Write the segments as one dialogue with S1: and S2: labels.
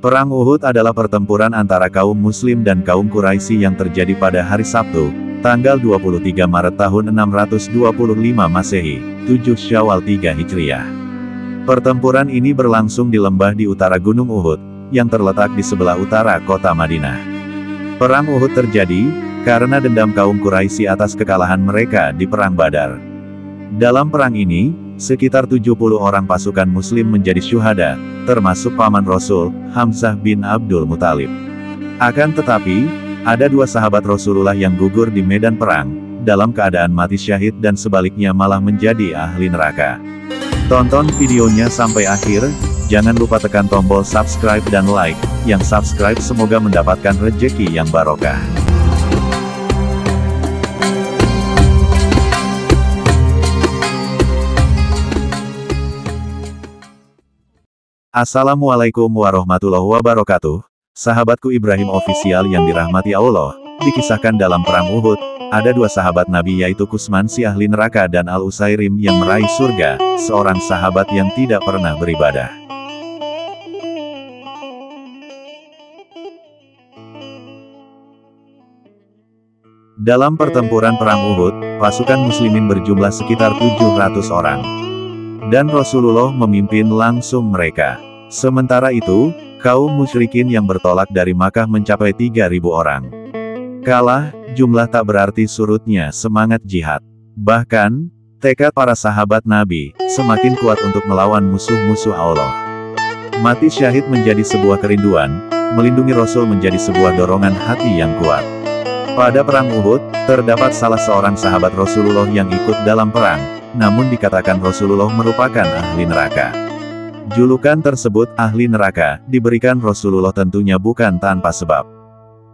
S1: Perang Uhud adalah pertempuran antara kaum Muslim dan kaum Quraisy yang terjadi pada hari Sabtu, tanggal 23 Maret tahun 625 Masehi, 7 Syawal 3 Hijriah. Pertempuran ini berlangsung di lembah di utara Gunung Uhud, yang terletak di sebelah utara kota Madinah. Perang Uhud terjadi karena dendam kaum Quraisy atas kekalahan mereka di Perang Badar. Dalam perang ini, sekitar 70 orang pasukan Muslim menjadi syuhada, termasuk paman Rasul, Hamzah bin Abdul Muthalib. Akan tetapi, ada 2 sahabat Rasulullah yang gugur di medan perang, dalam keadaan mati syahid dan sebaliknya malah menjadi ahli neraka. Tonton videonya sampai akhir, jangan lupa tekan tombol subscribe dan like, yang subscribe semoga mendapatkan rejeki yang barokah. Assalamualaikum warahmatullahi wabarakatuh, sahabatku Ibrahim Official yang dirahmati Allah. Dikisahkan dalam perang Uhud, ada 2 sahabat Nabi yaitu Kusman si ahli neraka dan Al-Usairim yang meraih surga, seorang sahabat yang tidak pernah beribadah. Dalam pertempuran perang Uhud, pasukan muslimin berjumlah sekitar 700 orang. Dan Rasulullah memimpin langsung mereka. Sementara itu, kaum musyrikin yang bertolak dari Makkah mencapai 3.000 orang. Kalah, jumlah tak berarti surutnya semangat jihad. Bahkan, tekad para sahabat Nabi, semakin kuat untuk melawan musuh-musuh Allah. Mati syahid menjadi sebuah kerinduan, melindungi Rasul menjadi sebuah dorongan hati yang kuat. Pada perang Uhud, terdapat salah seorang sahabat Rasulullah yang ikut dalam perang, namun dikatakan Rasulullah merupakan ahli neraka. Julukan tersebut, ahli neraka, diberikan Rasulullah tentunya bukan tanpa sebab.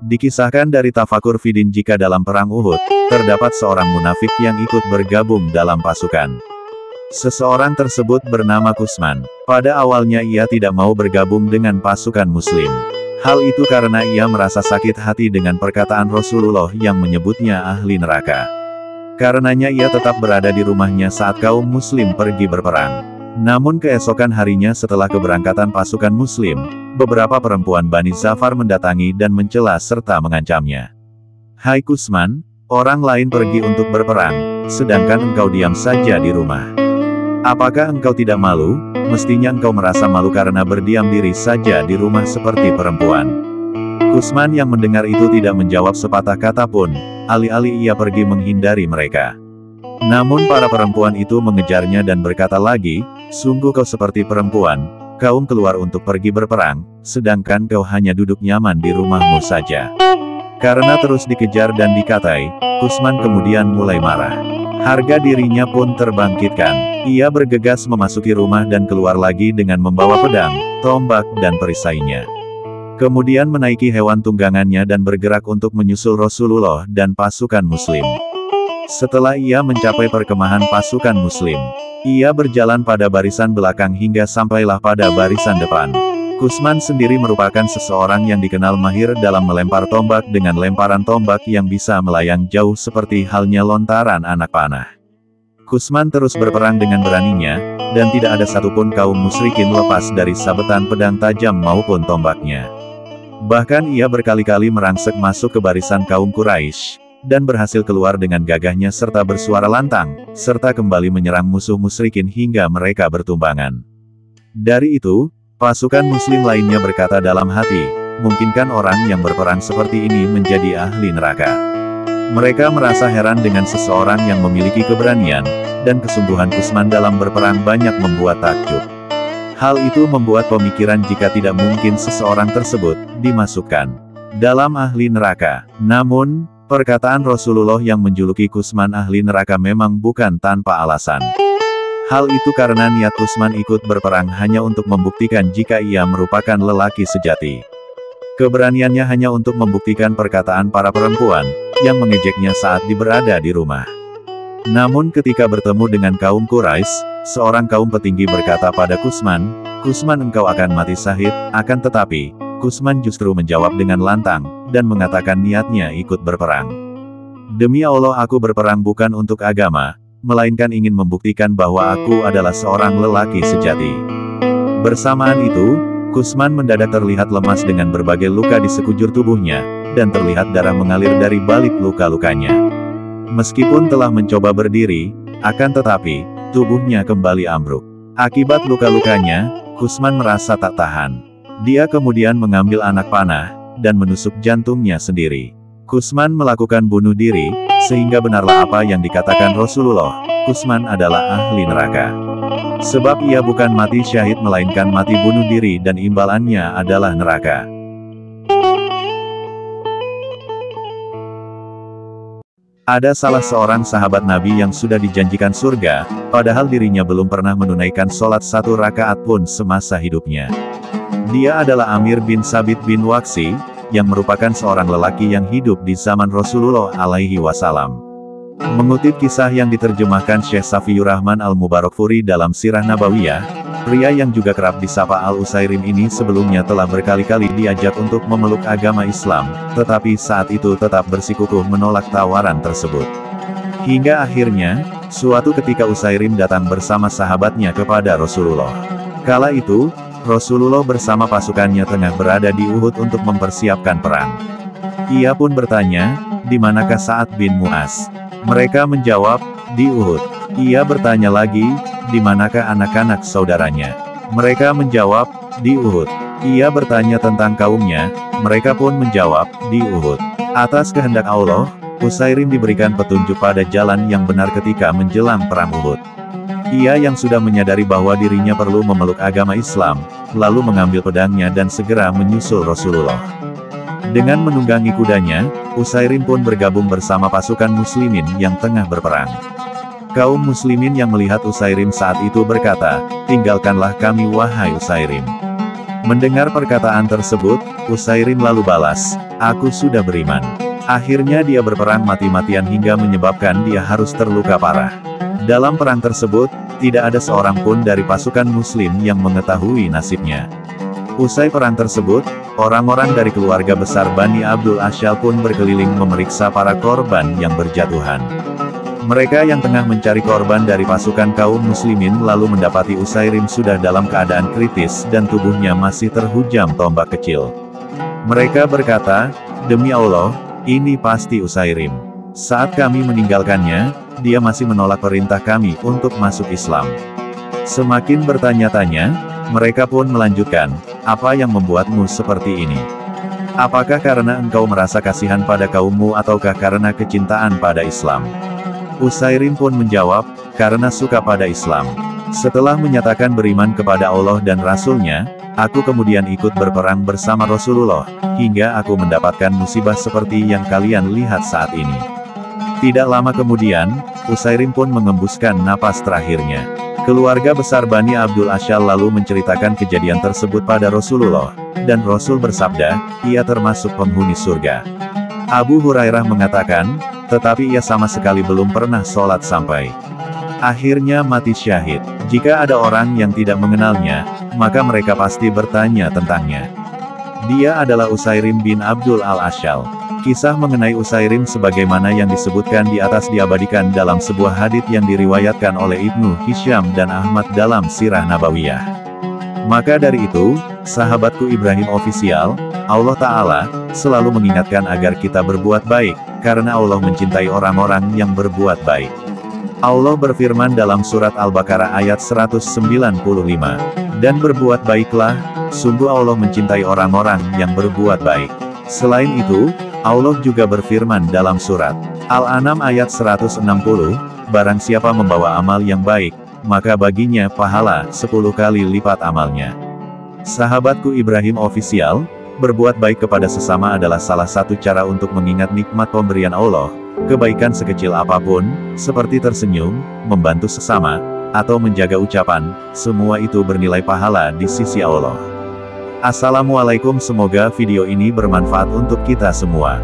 S1: Dikisahkan dari Tafakur Fidin jika dalam perang Uhud, terdapat seorang munafik yang ikut bergabung dalam pasukan. Seseorang tersebut bernama Kusman. Pada awalnya ia tidak mau bergabung dengan pasukan muslim. Hal itu karena ia merasa sakit hati dengan perkataan Rasulullah yang menyebutnya ahli neraka. Karenanya ia tetap berada di rumahnya saat kaum muslim pergi berperang. Namun keesokan harinya setelah keberangkatan pasukan muslim, beberapa perempuan Bani Zafar mendatangi dan mencela serta mengancamnya. "Hai Kusman, orang lain pergi untuk berperang, sedangkan engkau diam saja di rumah. Apakah engkau tidak malu? Mestinya engkau merasa malu karena berdiam diri saja di rumah seperti perempuan." Kusman yang mendengar itu tidak menjawab sepatah kata pun, alih-alih ia pergi menghindari mereka. Namun para perempuan itu mengejarnya dan berkata lagi, "Sungguh kau seperti perempuan, kaum keluar untuk pergi berperang, sedangkan kau hanya duduk nyaman di rumahmu saja." Karena terus dikejar dan dikatai, Kusman kemudian mulai marah. Harga dirinya pun terbangkitkan. Ia bergegas memasuki rumah dan keluar lagi dengan membawa pedang, tombak dan perisainya. Kemudian menaiki hewan tunggangannya dan bergerak untuk menyusul Rasulullah dan pasukan muslim. Setelah ia mencapai perkemahan pasukan muslim, ia berjalan pada barisan belakang hingga sampailah pada barisan depan. Kusman sendiri merupakan seseorang yang dikenal mahir dalam melempar tombak dengan lemparan tombak yang bisa melayang jauh seperti halnya lontaran anak panah. Kusman terus berperang dengan beraninya, dan tidak ada satupun kaum musyrikin lepas dari sabetan pedang tajam maupun tombaknya. Bahkan ia berkali-kali merangsek masuk ke barisan kaum Quraisy, dan berhasil keluar dengan gagahnya serta bersuara lantang, serta kembali menyerang musuh musyrikin hingga mereka bertumbangan. Dari itu, pasukan muslim lainnya berkata dalam hati, mungkinkah orang yang berperang seperti ini menjadi ahli neraka? Mereka merasa heran dengan seseorang yang memiliki keberanian, dan kesungguhan Kusman dalam berperang banyak membuat takjub. Hal itu membuat pemikiran jika tidak mungkin seseorang tersebut dimasukkan dalam ahli neraka. Namun, perkataan Rasulullah yang menjuluki Kusman ahli neraka memang bukan tanpa alasan. Hal itu karena niat Kusman ikut berperang hanya untuk membuktikan jika ia merupakan lelaki sejati. Keberaniannya hanya untuk membuktikan perkataan para perempuan yang mengejeknya saat berada di rumah. Namun ketika bertemu dengan kaum Quraisy, seorang kaum petinggi berkata pada Kusman, "Kusman engkau akan mati syahid." Akan tetapi, Kusman justru menjawab dengan lantang, dan mengatakan niatnya ikut berperang. "Demi Allah aku berperang bukan untuk agama, melainkan ingin membuktikan bahwa aku adalah seorang lelaki sejati." Bersamaan itu, Kusman mendadak terlihat lemas dengan berbagai luka di sekujur tubuhnya, dan terlihat darah mengalir dari balik luka-lukanya. Meskipun telah mencoba berdiri, akan tetapi, tubuhnya kembali ambruk. Akibat luka-lukanya, Kusman merasa tak tahan. Dia kemudian mengambil anak panah, dan menusuk jantungnya sendiri. Kusman melakukan bunuh diri, sehingga benarlah apa yang dikatakan Rasulullah, Kusman adalah ahli neraka. Sebab ia bukan mati syahid melainkan mati bunuh diri dan imbalannya adalah neraka. Ada salah seorang sahabat Nabi yang sudah dijanjikan surga, padahal dirinya belum pernah menunaikan sholat 1 rakaat pun semasa hidupnya. Dia adalah Amir bin Sabit bin Waqsi, yang merupakan seorang lelaki yang hidup di zaman Rasulullah alaihi wasallam. Mengutip kisah yang diterjemahkan Syekh Safiyur Rahman Al-Mubarakfuri dalam Sirah Nabawiyah, pria yang juga kerap disapa Al-Utsairim ini sebelumnya telah berkali-kali diajak untuk memeluk agama Islam, tetapi saat itu tetap bersikukuh menolak tawaran tersebut. Hingga akhirnya, suatu ketika Utsairim datang bersama sahabatnya kepada Rasulullah. Kala itu, Rasulullah bersama pasukannya tengah berada di Uhud untuk mempersiapkan perang. Ia pun bertanya, "Di manakah Sa'ad bin Mu'az?" Mereka menjawab, "Di Uhud." Ia bertanya lagi, "Di manakah anak-anak saudaranya?" Mereka menjawab, "Di Uhud." Ia bertanya tentang kaumnya, mereka pun menjawab, "Di Uhud." Atas kehendak Allah, Utsairim diberikan petunjuk pada jalan yang benar ketika menjelang perang Uhud. Ia yang sudah menyadari bahwa dirinya perlu memeluk agama Islam, lalu mengambil pedangnya dan segera menyusul Rasulullah. Dengan menunggangi kudanya, Utsairim pun bergabung bersama pasukan muslimin yang tengah berperang. Kaum muslimin yang melihat Utsairim saat itu berkata, "Tinggalkanlah kami wahai Utsairim." Mendengar perkataan tersebut, Utsairim lalu balas, "Aku sudah beriman." Akhirnya dia berperang mati-matian hingga menyebabkan dia harus terluka parah. Dalam perang tersebut, tidak ada seorang pun dari pasukan muslim yang mengetahui nasibnya. Usai perang tersebut, orang-orang dari keluarga besar Bani Abdul Ashal pun berkeliling memeriksa para korban yang berjatuhan. Mereka yang tengah mencari korban dari pasukan kaum muslimin lalu mendapati Utsairim sudah dalam keadaan kritis dan tubuhnya masih terhujam tombak kecil. Mereka berkata, "Demi Allah, ini pasti Utsairim. Saat kami meninggalkannya, dia masih menolak perintah kami untuk masuk Islam." Semakin bertanya-tanya, mereka pun melanjutkan, "Apa yang membuatmu seperti ini? Apakah karena engkau merasa kasihan pada kaummu ataukah karena kecintaan pada Islam?" Utsairim pun menjawab, "Karena suka pada Islam. Setelah menyatakan beriman kepada Allah dan Rasul-Nya, aku kemudian ikut berperang bersama Rasulullah, hingga aku mendapatkan musibah seperti yang kalian lihat saat ini." Tidak lama kemudian, Utsairim pun mengembuskan napas terakhirnya. Keluarga besar Bani Abdul Ashal lalu menceritakan kejadian tersebut pada Rasulullah, dan Rasul bersabda, "Ia termasuk penghuni surga." Abu Hurairah mengatakan, tetapi ia sama sekali belum pernah sholat sampai akhirnya mati syahid. Jika ada orang yang tidak mengenalnya, maka mereka pasti bertanya tentangnya. Dia adalah Utsairim bin Abdul al-Ashal. Kisah mengenai Utsairim sebagaimana yang disebutkan di atas diabadikan dalam sebuah hadits yang diriwayatkan oleh Ibnu Hisham dan Ahmad dalam Sirah Nabawiyah. Maka dari itu, sahabatku Ibrahim Official, Allah Ta'ala selalu mengingatkan agar kita berbuat baik, karena Allah mencintai orang-orang yang berbuat baik. Allah berfirman dalam surat Al-Baqarah ayat 195, "Dan berbuat baiklah, sungguh Allah mencintai orang-orang yang berbuat baik." Selain itu, Allah juga berfirman dalam surat Al-An'am ayat 160, "Barang siapa membawa amal yang baik, maka baginya pahala 10 kali lipat amalnya." Sahabatku Ibrahim Official, berbuat baik kepada sesama adalah salah satu cara untuk mengingat nikmat pemberian Allah. Kebaikan sekecil apapun, seperti tersenyum, membantu sesama, atau menjaga ucapan, semua itu bernilai pahala di sisi Allah. Assalamualaikum, semoga video ini bermanfaat untuk kita semua.